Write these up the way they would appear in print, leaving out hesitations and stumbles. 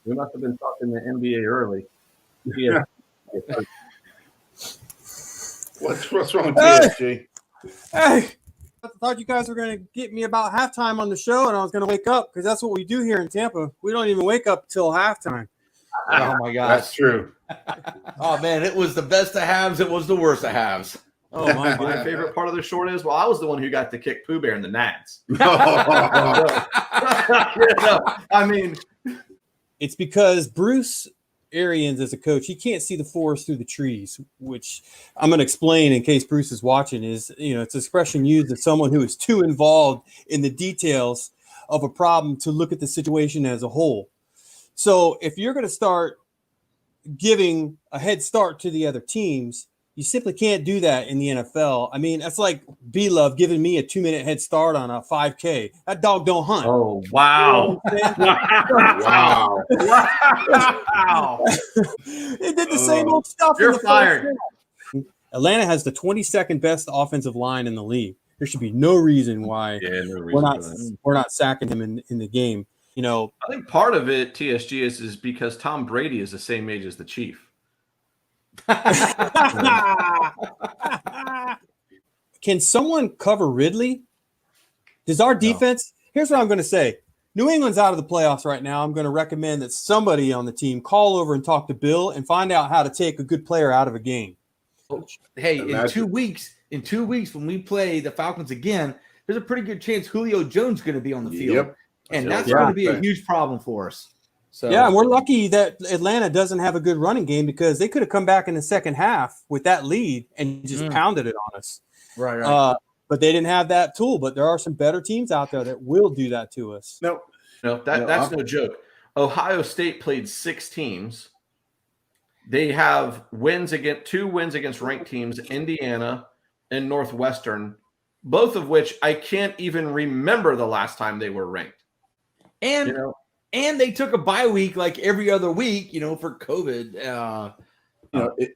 We must have been talking the NBA early. Yeah. What's wrong with TSG? Hey, I thought you guys were going to get me about halftime on the show, and I was going to wake up because that's what we do here in Tampa. We don't even wake up till halftime. Oh my gosh, That's true. Oh man, it was the best of halves. It was the worst of halves. Oh, my My God. favorite part of the short is, well, I was the one who got to kick Pooh Bear in the Nats. I mean, It's because Bruce Arians, as a coach, he can't see the forest through the trees, which I'm going to explain in case Bruce is watching. It's an expression used of someone who is too involved in the details of a problem to look at the situation as a whole. So if you're going to start giving a head start to the other teams, you simply can't do that in the NFL. I mean, that's like B-Love giving me a 2-minute head start on a 5K. That dog don't hunt. oh, wow. Wow. Wow. It did the same old stuff. You're in the fired. first half. Atlanta has the 22nd best offensive line in the league. There should be no reason why Yeah, no we're reason not sacking him in the game. I think part of it, TSG, is because Tom Brady is the same age as the Chief. Can someone cover Ridley? Does our defense? Here's what I'm going to say. New England's out of the playoffs right now. I'm going to recommend that somebody on the team call over and talk to Bill and find out how to take a good player out of a game. Hey, Imagine. in 2 weeks when we play the Falcons again, there's a pretty good chance Julio Jones is going to be on the field. Yep. And that's Yeah. going to be a huge problem for us. So Yeah, and we're lucky that Atlanta doesn't have a good running game because they could have come back in the second half with that lead and just pounded it on us. right. But they didn't have that tool. But there are some better teams out there that will do that to us. No. That's no joke. Ohio State played 6 teams. They have two wins against ranked teams, Indiana and Northwestern, both of which I can't even remember the last time they were ranked. And and they took a bye week like every other week, for COVID.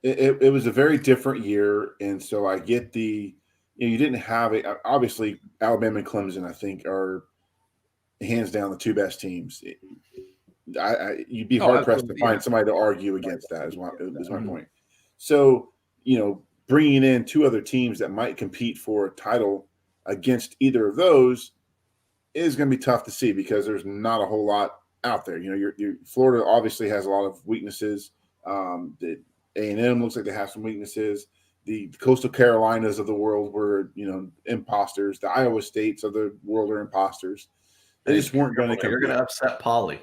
It was a very different year, and so I get you didn't have it. Obviously, Alabama and Clemson, I think, are hands down the 2 best teams. You'd be hard pressed to find somebody to argue against that. Is my point. So bringing in 2 other teams that might compete for a title against either of those is going to be tough to see because there's not a whole lot out there. Your Florida obviously has a lot of weaknesses. The A&M looks like they have some weaknesses. The Coastal Carolinas of the world were, imposters. The Iowa States of the world are imposters. They just weren't going to compete. You're going to upset Polly.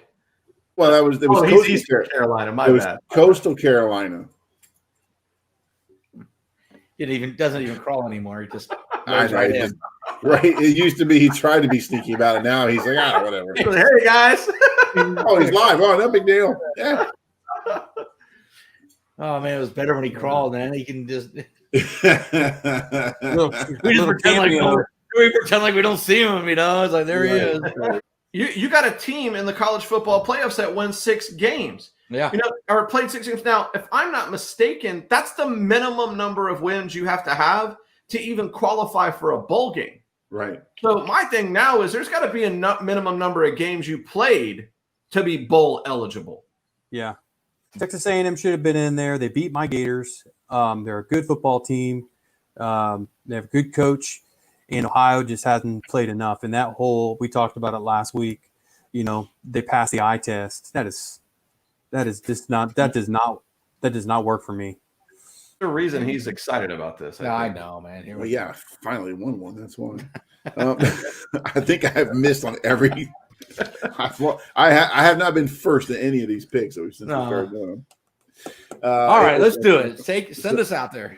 Well, it was he's Eastern Carolina. My bad. Coastal Carolina. It doesn't even crawl anymore. He just Right. It used to be he tried to be sneaky about it. Now he's like, whatever. Hey, guys. Oh, he's live. Oh, no big deal. Yeah. Oh man, it was better when he crawled. Then he can just We we pretend like we don't see him. It's like there he is. You got a team in the college football playoffs that won 6 games. Yeah. Or played 6 games. Now, if I'm not mistaken, that's the minimum number of wins you have to even qualify for a bowl game. Right. So my thing now is there's got to be a minimum number of games you played to be bowl eligible. Yeah. Texas A&M should have been in there. They beat my Gators. They're a good football team. They have a good coach. And Ohio just hasn't played enough. And we talked about it last week. They passed the eye test. That does not work for me. The reason he's excited about this. I know, man. Well, yeah, finally won one. That's why. I think I've missed on every. I have not been first in any of these picks since we started doing them. All right, let's do it. Send us out there.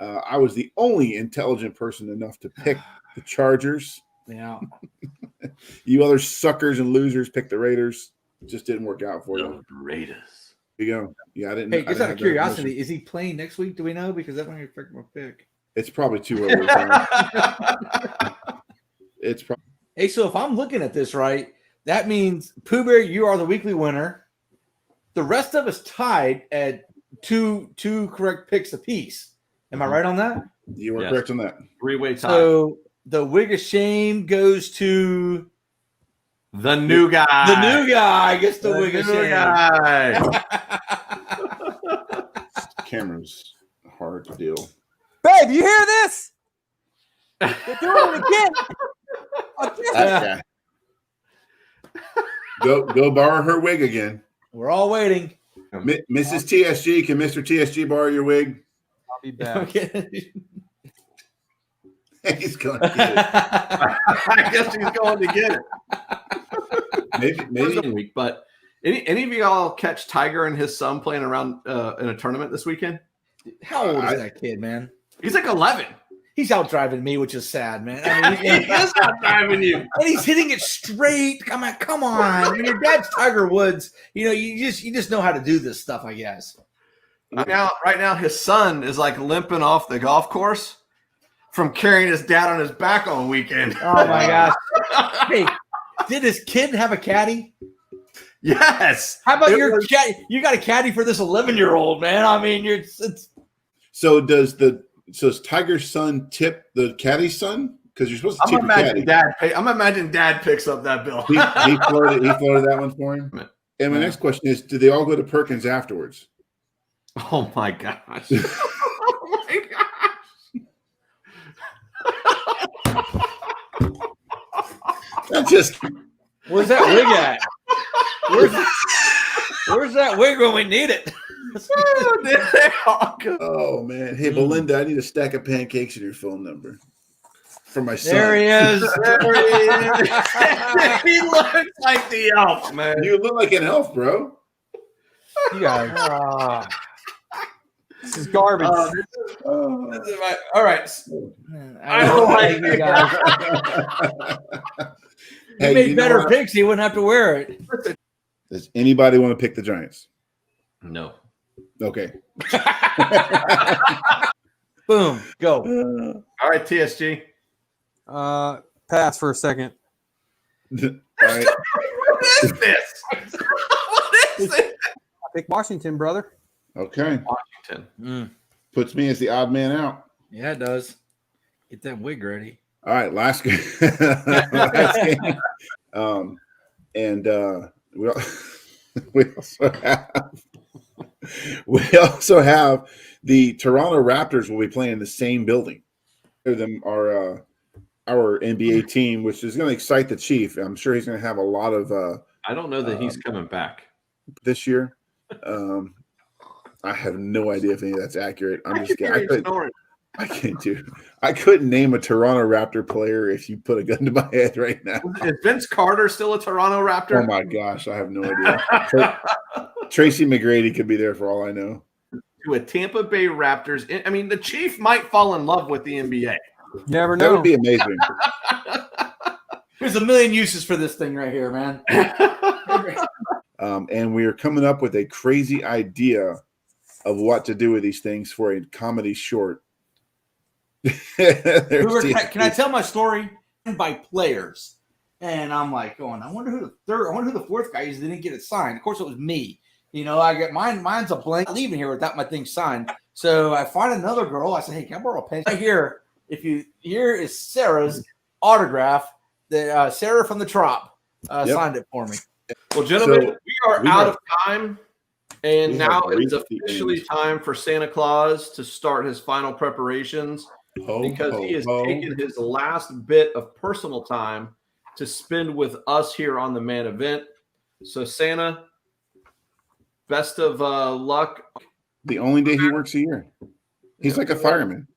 I was the only intelligent person enough to pick the Chargers. Yeah. You other suckers and losers picked the Raiders. It just didn't work out for you. Raiders. There you go. Yeah, I didn't. Hey, just out of curiosity, is he playing next week? Do we know? Because that might affect my pick. It's probably too early. It's probably. Hey, so if I'm looking at this right, that means Pooh Bear, you are the weekly winner. The rest of us tied at two correct picks apiece. Am I right on that? You are correct on that. 3-way tie. So the wig of shame goes to The new guy. The new guy gets the wig of new shame. guy. Camera's hard to deal. Babe, you hear this? They're doing it again. That guy. Go borrow her wig again. We're all waiting. Mrs. TSG, can Mr. TSG borrow your wig? I'll be back. Okay. He's going to get it. I guess he's going to get it. Maybe. Week, but any of y'all catch Tiger and his son playing around in a tournament this weekend? How old is that kid, man? He's like 11. He's out driving me, which is sad, man. I mean, He is out driving you. and he's hitting it straight. Come on. When your dad's Tiger Woods, you just know how to do this stuff, I guess. Right now, his son is like limping off the golf course from carrying his dad on his back on weekend. Oh my gosh. Hey, did his kid have a caddy? Yes. How about your caddy? You got a caddy for this 11-year-old, man. I mean, So does Tiger's son tip the caddy's son? Because you're supposed to tip your caddy. I'm imagining dad picks up that bill. He floated that one for him. And my next question is, do they all go to Perkins afterwards? Oh my gosh. Oh my gosh. That just where's that wig at? Where's that wig when we need it? oh man. Hey Belinda, I need a stack of pancakes and your phone number for my son. There he is. There he is. He looks like the elf, man. You look like an elf, bro. You guys. This is garbage. All right. I don't like you guys. He made better picks. He wouldn't have to wear it. Does anybody want to pick the Giants? No. Okay. Boom. Go. All right, TSG. Pass for a second. All right. What is this? What is this? I pick Washington, brother. Okay. Washington. Puts me as the odd man out. Yeah, it does. Get that wig ready. All right, last game. And we also have the Toronto Raptors will be playing in the same building. Them are our NBA team, which is going to excite the Chief. I'm sure he's going to have a lot of. I don't know that he's coming back this year. I have no idea if any of that's accurate. I'm just kidding. I couldn't name a Toronto Raptor player if you put a gun to my head right now. Is Vince Carter still a Toronto Raptor? Oh my gosh, I have no idea. Tracy McGrady could be there for all I know. To a Tampa Bay Raptors. I mean, the Chief might fall in love with the NBA. You never That know. would be amazing. There's a million uses for this thing right here, man. And we are coming up with a crazy idea of what to do with these things for a comedy short. Can I tell my story by players? And I'm like going, I wonder who the fourth guy is that didn't get it signed. Of course, it was me. I get mine's a blank. I'm leaving here without my thing signed. So I find another girl. I say, hey, can I borrow a pen? Right here, here is Sarah's autograph. That Sarah from the Trop signed it for me. Well, gentlemen, we are out of time. And now it's officially time for Santa Claus to start his final preparations because he has taken his last bit of personal time to spend with us here on the Man Event. So, Santa, best of luck. The only day he works a year. He's like a fireman.